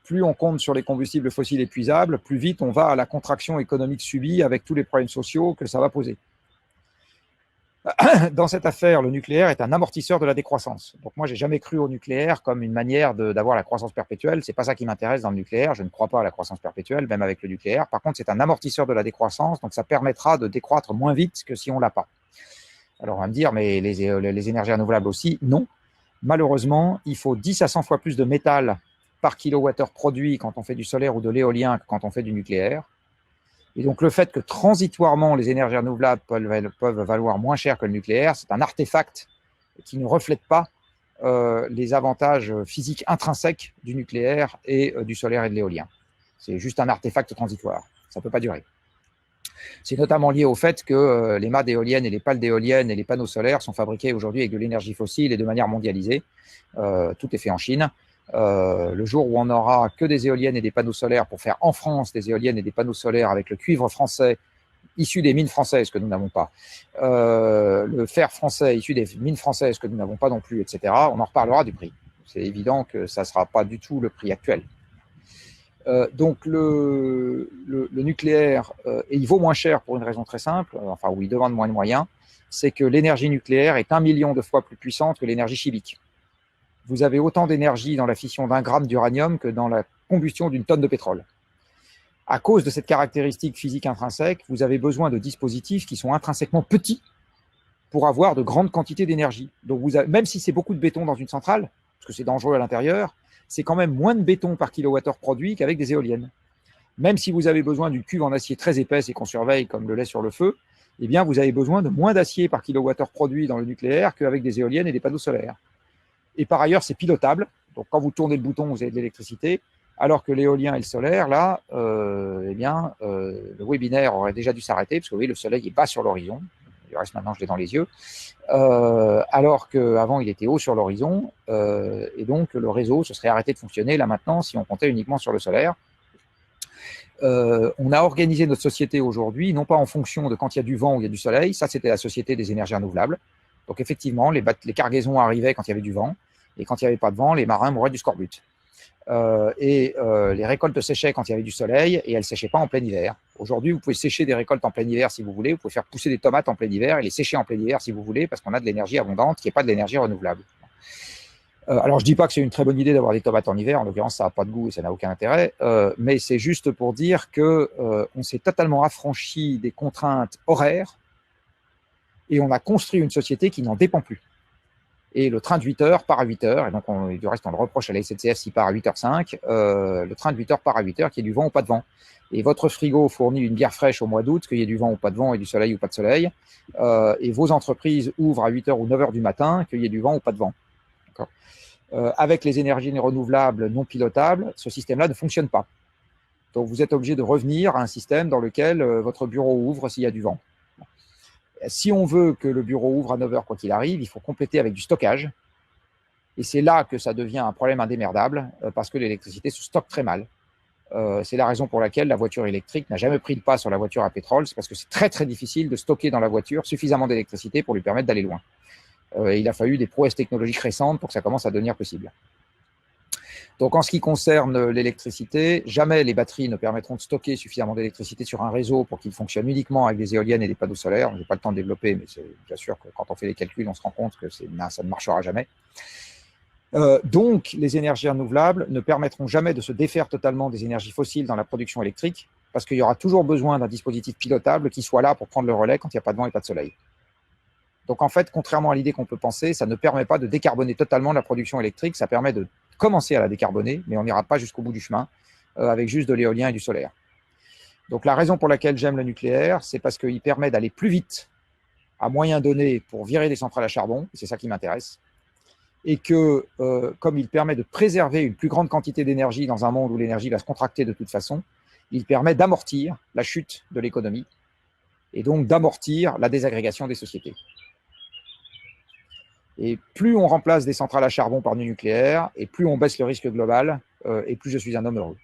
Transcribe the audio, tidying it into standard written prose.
plus on compte sur les combustibles fossiles épuisables, plus vite on va à la contraction économique subie avec tous les problèmes sociaux que ça va poser. Dans cette affaire, le nucléaire est un amortisseur de la décroissance. Donc moi, j'ai jamais cru au nucléaire comme une manière d'avoir la croissance perpétuelle. C'est pas ça qui m'intéresse dans le nucléaire. Je ne crois pas à la croissance perpétuelle, même avec le nucléaire. Par contre, c'est un amortisseur de la décroissance, donc ça permettra de décroître moins vite que si on l'a pas. Alors on va me dire, mais les énergies renouvelables aussi, non. Malheureusement, il faut 10 à 100 fois plus de métal par kilowattheure produit quand on fait du solaire ou de l'éolien que quand on fait du nucléaire. Et donc, le fait que transitoirement, les énergies renouvelables peuvent valoir moins cher que le nucléaire, c'est un artefact qui ne reflète pas les avantages physiques intrinsèques du nucléaire et du solaire et de l'éolien. C'est juste un artefact transitoire. Ça ne peut pas durer. C'est notamment lié au fait que les mâts d'éoliennes et les pales d'éoliennes et les panneaux solaires sont fabriqués aujourd'hui avec de l'énergie fossile et de manière mondialisée. Tout est fait en Chine. Le jour où on n'aura que des éoliennes et des panneaux solaires pour faire en France des éoliennes et des panneaux solaires avec le cuivre français issu des mines françaises que nous n'avons pas, le fer français issu des mines françaises que nous n'avons pas non plus, etc., on en reparlera du prix. C'est évident que ça ne sera pas du tout le prix actuel. Donc le nucléaire, et il vaut moins cher pour une raison très simple, enfin où il demande moins de moyens, c'est que l'énergie nucléaire est 1 million de fois plus puissante que l'énergie chimique. Vous avez autant d'énergie dans la fission d'1 gramme d'uranium que dans la combustion d'une tonne de pétrole. À cause de cette caractéristique physique intrinsèque, vous avez besoin de dispositifs qui sont intrinsèquement petits pour avoir de grandes quantités d'énergie. Donc même si c'est beaucoup de béton dans une centrale, parce que c'est dangereux à l'intérieur, c'est quand même moins de béton par kilowattheure produit qu'avec des éoliennes. Même si vous avez besoin d'une cuve en acier très épaisse et qu'on surveille comme le lait sur le feu, eh bien vous avez besoin de moins d'acier par kilowattheure produit dans le nucléaire qu'avec des éoliennes et des panneaux solaires. Et par ailleurs, c'est pilotable. Donc, quand vous tournez le bouton, vous avez de l'électricité. Alors que l'éolien et le solaire, là, le webinaire aurait déjà dû s'arrêter, parce que vous voyez, le soleil est bas sur l'horizon. Du reste, maintenant, je l'ai dans les yeux. Alors qu'avant, il était haut sur l'horizon. Et donc, le réseau se serait arrêté de fonctionner, là, maintenant, si on comptait uniquement sur le solaire. On a organisé notre société aujourd'hui, non pas en fonction de quand il y a du vent ou il y a du soleil. Ça, c'était la société des énergies renouvelables. Donc, effectivement, les cargaisons arrivaient quand il y avait du vent. Et quand il n'y avait pas de vent, les marins mouraient du scorbut. Les récoltes séchaient quand il y avait du soleil et elles ne séchaient pas en plein hiver. Aujourd'hui, vous pouvez sécher des récoltes en plein hiver si vous voulez. Vous pouvez faire pousser des tomates en plein hiver et les sécher en plein hiver si vous voulez, parce qu'on a de l'énergie abondante qui n'est pas de l'énergie renouvelable. Alors, je ne dis pas que c'est une très bonne idée d'avoir des tomates en hiver. En l'occurrence, ça n'a pas de goût et ça n'a aucun intérêt. Mais c'est juste pour dire qu'on s'est totalement affranchi des contraintes horaires et on a construit une société qui n'en dépend plus. Et le train de 8 heures part à 8 heures, et donc du reste on le reproche à la SNCF s'il part à 8h05, le train de 8 heures part à 8 heures, qu'il y ait du vent ou pas de vent. Et votre frigo fournit une bière fraîche au mois d'août, qu'il y ait du vent ou pas de vent, et du soleil ou pas de soleil, et vos entreprises ouvrent à 8 heures ou 9 heures du matin, qu'il y ait du vent ou pas de vent. Avec les énergies renouvelables non pilotables, ce système-là ne fonctionne pas. Donc vous êtes obligé de revenir à un système dans lequel votre bureau ouvre s'il y a du vent. Si on veut que le bureau ouvre à 9 heures quoi qu'il arrive, il faut compléter avec du stockage. Et c'est là que ça devient un problème indémerdable, parce que l'électricité se stocke très mal. C'est la raison pour laquelle la voiture électrique n'a jamais pris le pas sur la voiture à pétrole. C'est parce que c'est très très difficile de stocker dans la voiture suffisamment d'électricité pour lui permettre d'aller loin. Il a fallu des prouesses technologiques récentes pour que ça commence à devenir possible. Donc, en ce qui concerne l'électricité, jamais les batteries ne permettront de stocker suffisamment d'électricité sur un réseau pour qu'il fonctionne uniquement avec des éoliennes et des panneaux solaires. Je n'ai pas le temps de développer, mais c'est bien sûr que quand on fait les calculs, on se rend compte que ça ne marchera jamais. Donc, les énergies renouvelables ne permettront jamais de se défaire totalement des énergies fossiles dans la production électrique, parce qu'il y aura toujours besoin d'un dispositif pilotable qui soit là pour prendre le relais quand il n'y a pas de vent et pas de soleil. Donc, en fait, contrairement à l'idée qu'on peut penser, ça ne permet pas de décarboner totalement la production électrique, ça permet de commencer à la décarboner, mais on n'ira pas jusqu'au bout du chemin avec juste de l'éolien et du solaire. Donc la raison pour laquelle j'aime le nucléaire, c'est parce qu'il permet d'aller plus vite à moyen donné pour virer des centrales à charbon, c'est ça qui m'intéresse, et que comme il permet de préserver une plus grande quantité d'énergie dans un monde où l'énergie va se contracter de toute façon, il permet d'amortir la chute de l'économie et donc d'amortir la désagrégation des sociétés. Et plus on remplace des centrales à charbon par du nucléaire, et plus on baisse le risque global, et plus je suis un homme heureux.